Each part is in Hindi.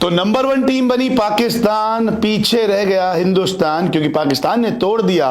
तो नंबर 1 टीम बनी पाकिस्तान, पीछे रह गया हिंदुस्तान क्योंकि पाकिस्तान ने तोड़ दिया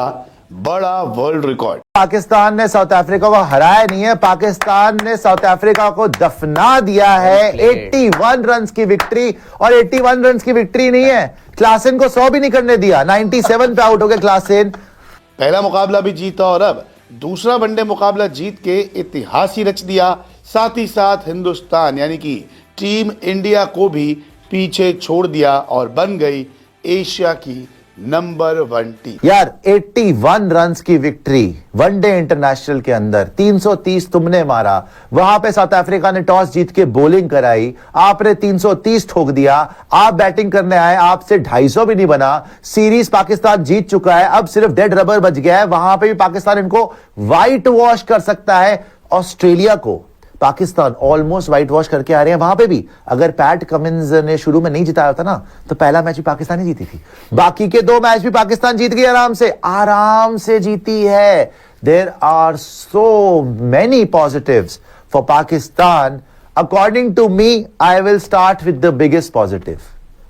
बड़ा वर्ल्ड रिकॉर्ड। पाकिस्तान ने साउथ अफ्रीका को हराया नहीं है, पाकिस्तान ने साउथ अफ्रीका को दफना दिया है। 81 रन की विक्ट्री, और 81 रन की विक्ट्री नहीं है, क्लासेन को 100 भी नहीं करने दिया। 97 पे आउट हो गए क्लासेन। पहला मुकाबला भी जीता और अब दूसरा वनडे मुकाबला जीत के इतिहास ही रच दिया। साथ ही साथ हिंदुस्तान यानी कि टीम इंडिया को भी पीछे छोड़ दिया और बन गई एशिया की नंबर 1 टीम। यार 81 रन की विक्ट्री वनडे इंटरनेशनल के अंदर, 330 तुमने मारा। वहां पे साउथ अफ्रीका ने टॉस जीत के बॉलिंग कराई, आपने 330 ठोक दिया। आप बैटिंग करने आए, आपसे 250 भी नहीं बना। सीरीज पाकिस्तान जीत चुका है, अब सिर्फ डेड रबर बच गया है। वहां पे भी पाकिस्तान इनको व्हाइट वॉश कर सकता है। ऑस्ट्रेलिया को पाकिस्तान ऑलमोस्ट व्हाइट वॉश करके आ रहे हैं। वहां पे भी अगर पैट कमिंस ने शुरू में नहीं जिताया होता ना, तो पहला मैच भी पाकिस्तान ही जीती थी। बाकी के 2 मैच भी पाकिस्तान जीत गई, आराम से जीती है। There are so many positives for Pakistan. According to me, I will start with the biggest positive.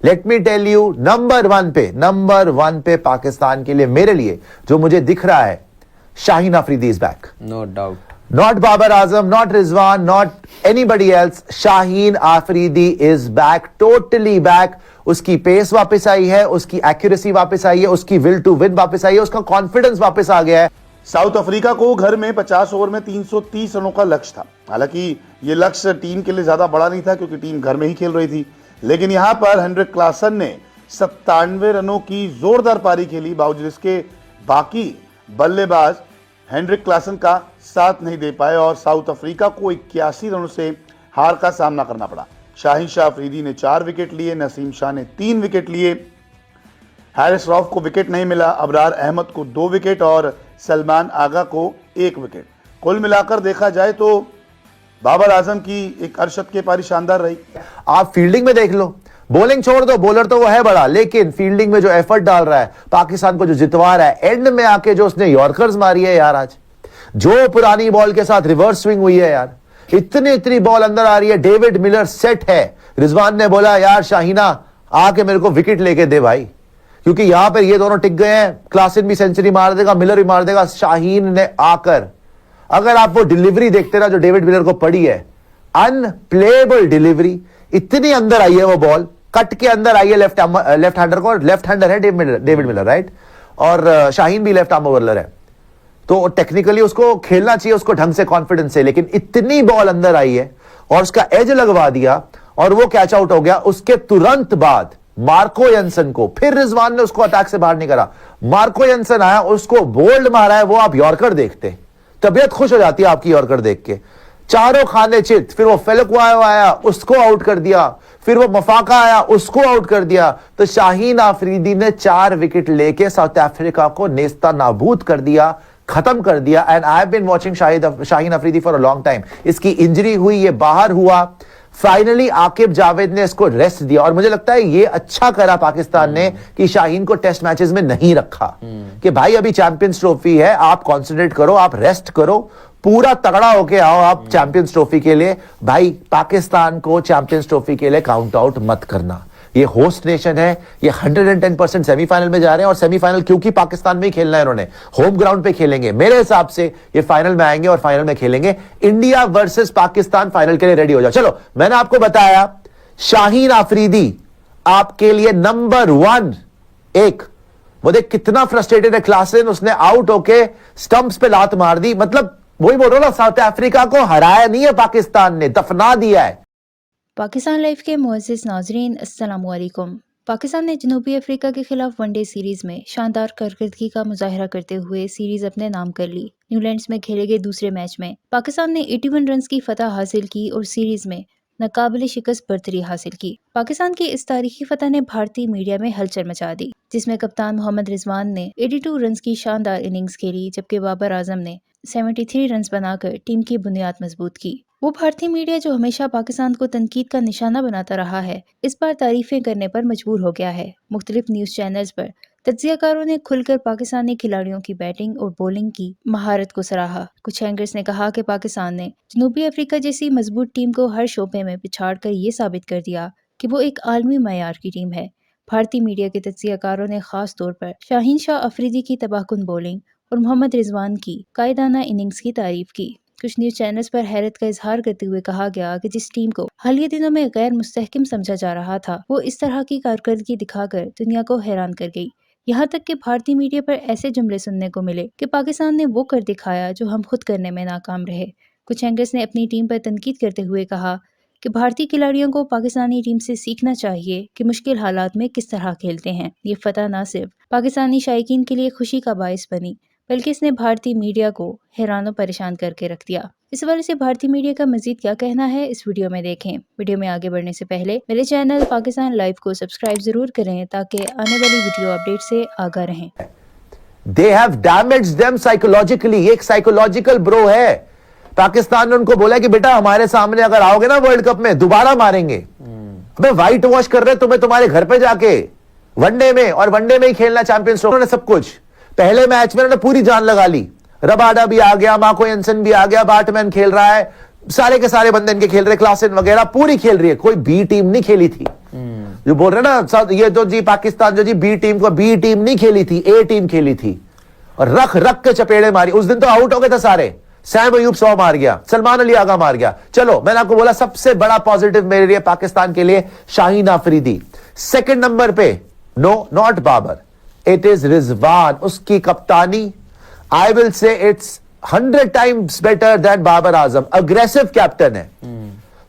Let me tell you, number 1 पे पाकिस्तान के लिए, मेरे लिए जो मुझे दिख रहा है, Shaheen Afridi is back. No doubt. Not Babar Azam, not Rizwan, not anybody else. Shaheen Afridi is back, totally back. उसकी पेस वापस आई है, उसकी एक्यूरेसी वापस आई है, उसकी विल टू विन वापस आई है, उसका कॉन्फिडेंस वापस आ गया है। साउथ अफ्रीका को घर में 50 ओवर में 330 रनों का लक्ष्य था। हालांकि ये लक्ष्य टीम के लिए ज्यादा बड़ा नहीं था क्योंकि टीम घर में ही खेल रही थी, लेकिन यहां पर हेनरिक क्लासन ने 97 रनों की जोरदार पारी खेली। बावजूद इसके बाकी बल्लेबाज हेनरिक क्लासन का साथ नहीं दे पाए और साउथ अफ्रीका को 81 रनों से हार का सामना करना पड़ा। शाहीन शाह अफरीदी ने 4 विकेट लिए, नसीम शाह ने 3 विकेट लिए, हैरिस रऊफ को विकेट नहीं मिला, अबरार अहमद को 2 विकेट और सलमान आगा को 1 विकेट। कुल मिलाकर देखा जाए तो बाबर आजम की एक अरशद के पारी शानदार रही। आप फील्डिंग में देख लो, बॉलिंग छोड़ दो, बॉलर तो वो है बड़ा, लेकिन फील्डिंग में जो एफर्ट डाल रहा है, पाकिस्तान को जो जितवा रहा है, एंड में आके जो उसने यॉर्कर्स मारी है यार, आज जो पुरानी बॉल के साथ रिवर्स स्विंग हुई है यार, इतनी बॉल अंदर आ रही है। डेविड मिलर सेट है। रिजवान ने बोला यार शाहीना आके मेरे को विकेट लेके दे भाई, क्योंकि यहां पर ये दोनों टिक गए हैं। क्लासन भी सेंचुरी मार देगा, मिलर भी मार देगा। शाहीन ने आकर, अगर आप वो डिलीवरी देखते ना जो डेविड मिलर को पड़ी है, अनप्लेएबल डिलीवरी, इतनी अंदर आई है वो बॉल, कट के अंदर आई है लेफ्ट हैंडर को। लेफ्ट हैंडर है डेविड मिलर, राइट, और शाहीन भी लेफ्ट आर्म बॉलर है, तो टेक्निकली उसको खेलना चाहिए, उसको ढंग से कॉन्फिडेंस है, लेकिन इतनी बॉल अंदर आई है और उसका एज लगवा दिया और वो कैच आउट हो गया। उसके तुरंत बाद मार्को यंसन को, फिर रिजवान ने उसको अटैक से बाहर नहीं करा, मार्को यंसन आया, उसको बोल्ड मारा है। वो आप यॉर्कर देखते, तबीयत खुश हो जाती है आपकी यॉर्कर देख के। चारों खाने चित, फिर वो फेलकुआयो आया, उसको आउट कर दिया, फिर वो मफाका आया, उसको आउट कर दिया। तो शाहीन अफरीदी ने 4 विकेट लेके साउथ अफ्रीका को नेस्ता नाबूद कर दिया, खत्म कर दिया। And I have been watching Shaheen Afridi for a long time. इसकी इंजरी हुई, ये बाहर हुआ, फाइनली आकिब जावेद ने इसको रेस्ट दिया, और मुझे लगता है ये अच्छा करा पाकिस्तान ने कि शाहीन को टेस्ट मैचेस में नहीं रखा, कि भाई अभी चैंपियंस ट्रॉफी है, आप कॉन्सेंट्रेट करो, आप रेस्ट करो, पूरा तगड़ा होके आओ आप चैंपियंस ट्रॉफी के लिए। भाई पाकिस्तान को चैंपियंस ट्रॉफी के लिए काउंट आउट मत करना। ये होस्ट नेशन है, ये 110% सेमीफाइनल में जा रहे हैं, और सेमीफाइनल क्योंकि पाकिस्तान में ही खेलना है, इन्होंने होम ग्राउंड पे खेलेंगे। मेरे हिसाब से ये फाइनल में आएंगे और फाइनल में खेलेंगे। इंडिया वर्सेस पाकिस्तान फाइनल के लिए रेडी हो जाओ। चलो, मैंने आपको बताया शाहीन अफरीदी आपके लिए नंबर 1। एक वो देख कितना फ्रस्ट्रेटेड है क्लासन, उसने आउट होके स्टंप्स पे लात मार दी। मतलब वही बोल रहा हूं ना, साउथ अफ्रीका को हराया नहीं है पाकिस्तान ने, दफना दिया है। पाकिस्तान लाइव के मुअज़्ज़िज़ नाज़रीन, अस्सलामु अलैकुम। पाकिस्तान ने जनूबी अफ्रीका के खिलाफ वनडे सीरीज में शानदार कारकर्दगी का मुजाहरा करते हुए सीरीज अपने नाम कर ली। न्यूलैंड्स में खेले गए दूसरे मैच में पाकिस्तान ने 81 रन की फतह हासिल की और सीरीज में नाकाबिले शिकस्त बर्तरी हासिल की। पाकिस्तान की इस तारीखी फतह ने भारतीय मीडिया में हलचल मचा दी, जिसमें कप्तान मोहम्मद रिजवान ने 82 रन की शानदार इनिंग्स खेली, जबकि बाबर आजम ने 73 रन बनाकर टीम की बुनियाद मजबूत की। वो भारतीय मीडिया जो हमेशा पाकिस्तान को तनकीद का निशाना बनाता रहा है, इस बार तारीफें करने पर मजबूर हो गया है। मुख्तलिफ न्यूज चैनल्स पर तज्जियाकारों ने खुलकर पाकिस्तानी खिलाड़ियों की बैटिंग और बॉलिंग की महारत को सराहा। कुछ एंकर्स ने कहा कि पाकिस्तान ने जनूबी अफ्रीका जैसी मजबूत टीम को हर शोबे में पिछाड़ कर ये साबित कर दिया कि वो एक आलमी मयार की टीम है। भारतीय मीडिया के तज्जियाकारों ने खास तौर पर शाहीन शाह अफरीदी की तबाहकुन बॉलिंग और मोहम्मद रिजवान की कायदाना इनिंग्स की तारीफ की। कुछ न्यूज चैनल्स पर हैरत का इजहार करते हुए कहा गया कि जिस टीम को हालिया दिनों में गैर मुस्तहकम समझा जा रहा था, वो इस तरह की कारकर्दगी दिखाकर दुनिया को हैरान कर गई। यहाँ तक कि भारतीय मीडिया पर ऐसे जुमले सुनने को मिले कि पाकिस्तान ने वो कर दिखाया जो हम खुद करने में नाकाम रहे। कुछ एंकर्स ने अपनी टीम पर तनकीद करते हुए कहा कि भारतीय खिलाड़ियों को पाकिस्तानी टीम से सीखना चाहिए कि मुश्किल हालात में किस तरह खेलते हैं। ये फतह न सिर्फ पाकिस्तानी शायकीन के लिए खुशी का बायस बनी, बल्कि इसने भारतीय मीडिया को हैरान और परेशान करके रख दिया। इस वजह से भारतीय मीडिया का मजीद क्या कहना है, इस वीडियो में देखें। वीडियो में आगे बढ़ने से पहले मेरे चैनल पाकिस्तान लाइव को सब्सक्राइब जरूर करें ताकि आने वाली वीडियो अपडेट से आगाह रहें। They have damaged them psychologically. एक साइकोलॉजिकल ब्रो है। पाकिस्तान ने उनको बोला कि बेटा हमारे सामने अगर आओगे ना वर्ल्ड कप में दोबारा मारेंगे। अबे व्हाइट वॉश कर रहे तुम्हें तुम्हारे घर पे जाके वनडे में, और वनडे में ही खेलना चैंपियंस ट्रॉफी। उन्होंने सब कुछ पहले मैच में उन्होंने पूरी जान लगा ली। रबाडा भी आ गया, मार्को एंसन भी आ गया, बार्टमैन खेल रहा है, सारे के सारे बंदे इनके खेल रहे, क्लासन वगैरह पूरी खेल रही है। कोई बी टीम नहीं खेली थी। जो बोल रहे ना ये तो जी पाकिस्तान जो जी बी टीम नहीं खेली थी, ए टीम खेली थी और रख रख के चपेड़े मारी। उस दिन तो आउट हो गए थे सारे। सैम अयूब 100 मार गया, सलमान अली आगा मार गया। चलो मैंने आपको बोला सबसे बड़ा पॉजिटिव मेरे लिए पाकिस्तान के लिए शाहीन अफरीदी। सेकंड नंबर पे no not Babar, it is Rizwan. उसकी कप्तानी I will say it's 100 times better than Babar Azam. Aggressive captain है,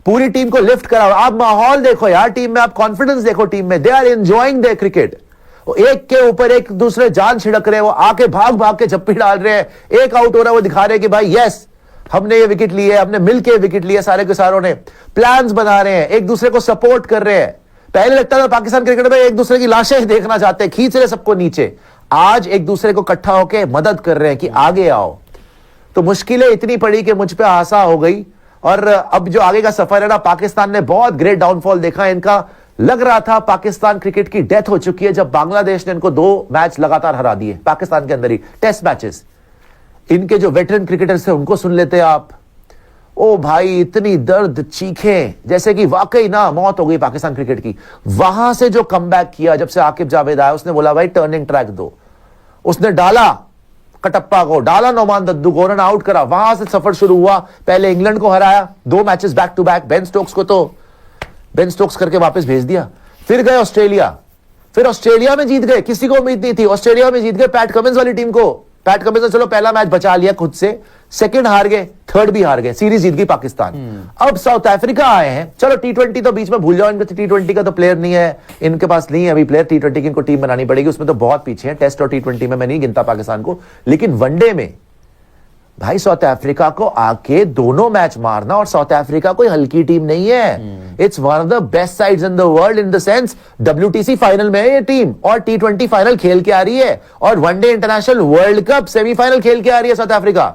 पूरी टीम को लिफ्ट कराओ। आप माहौल देखो यार टीम में, आप कॉन्फिडेंस देखो टीम में। They are enjoying their cricket. एक के ऊपर एक दूसरे जान छिड़क रहे हैं, वो आके भाग भाग के झप्पी डाल रहे हैं। एक आउट हो रहा है वो दिखा रहे हैं कि भाई यस हमने ये विकेट ली है, हमने मिलके विकेट लिया। सारे के सारों ने प्लान्स बना रहे हैं, एक दूसरे को सपोर्ट कर रहे हैं। पहले लगता था पाकिस्तान क्रिकेट में एक दूसरे की लाशें देखना चाहते हैं, खींच रहे सबको नीचे। आज एक दूसरे को इकट्ठा होकर मदद कर रहे हैं कि आगे आओ। तो मुश्किलें इतनी पड़ी कि मुझ पे आशा हो गई। और अब जो आगे का सफर है ना, पाकिस्तान ने बहुत ग्रेट डाउनफॉल देखा। इनका लग रहा था पाकिस्तान क्रिकेट की डेथ हो चुकी है जब बांग्लादेश ने इनको 2 मैच लगातार हरा दिए पाकिस्तान के अंदर ही, टेस्ट मैचेस। इनके जो वेटरन क्रिकेटर्स थे उनको सुन लेते आप। ओ भाई इतनी दर्द चीखें जैसे कि वाकई ना मौत हो गई पाकिस्तान क्रिकेट की। वहां से जो कमबैक किया जब से आकिब जावेद आया, उसने बोला भाई टर्निंग ट्रैक दो। उसने डाला कटप्पा को, डाला नौमान दद्दू को, उन्होंने आउट करा। वहां से सफर शुरू हुआ। पहले इंग्लैंड को हराया 2 matches back to back. Ben Stokes को तो बेन स्टोक्स करके वापस भेज दिया। फिर गए ऑस्ट्रेलिया, फिर ऑस्ट्रेलिया में जीत गए। किसी को उम्मीद नहीं थी, ऑस्ट्रेलिया में जीत गए पैट कमिंस वाली टीम को। पैट कमिंस ने चलो पहला मैच बचा लिया खुद से, सेकंड हार गए, थर्ड भी हार गए, सीरीज जीत गई पाकिस्तान। अब साउथ अफ्रीका आए हैं। चलो T20 तो बीच में भूल जाओ, इनके T20 का तो प्लेयर नहीं है, इनके पास नहीं है अभी प्लेयर। T20 की इनको टीम बनानी पड़ेगी, उसमें तो बहुत पीछे है। टेस्ट और T20 में मैं नहीं गिनता पाकिस्तान को, लेकिन वनडे में भाई साउथ अफ्रीका को आके दोनों मैच मारना। और साउथ अफ्रीका कोई हल्की टीम नहीं है। It's one of the best sides in the world in the sense WTC final में है ये टीम, और T20 फाइनल खेल के आ रही है, और one day international world cup semifinal खेल के आ रही है साउथ अफ्रीका।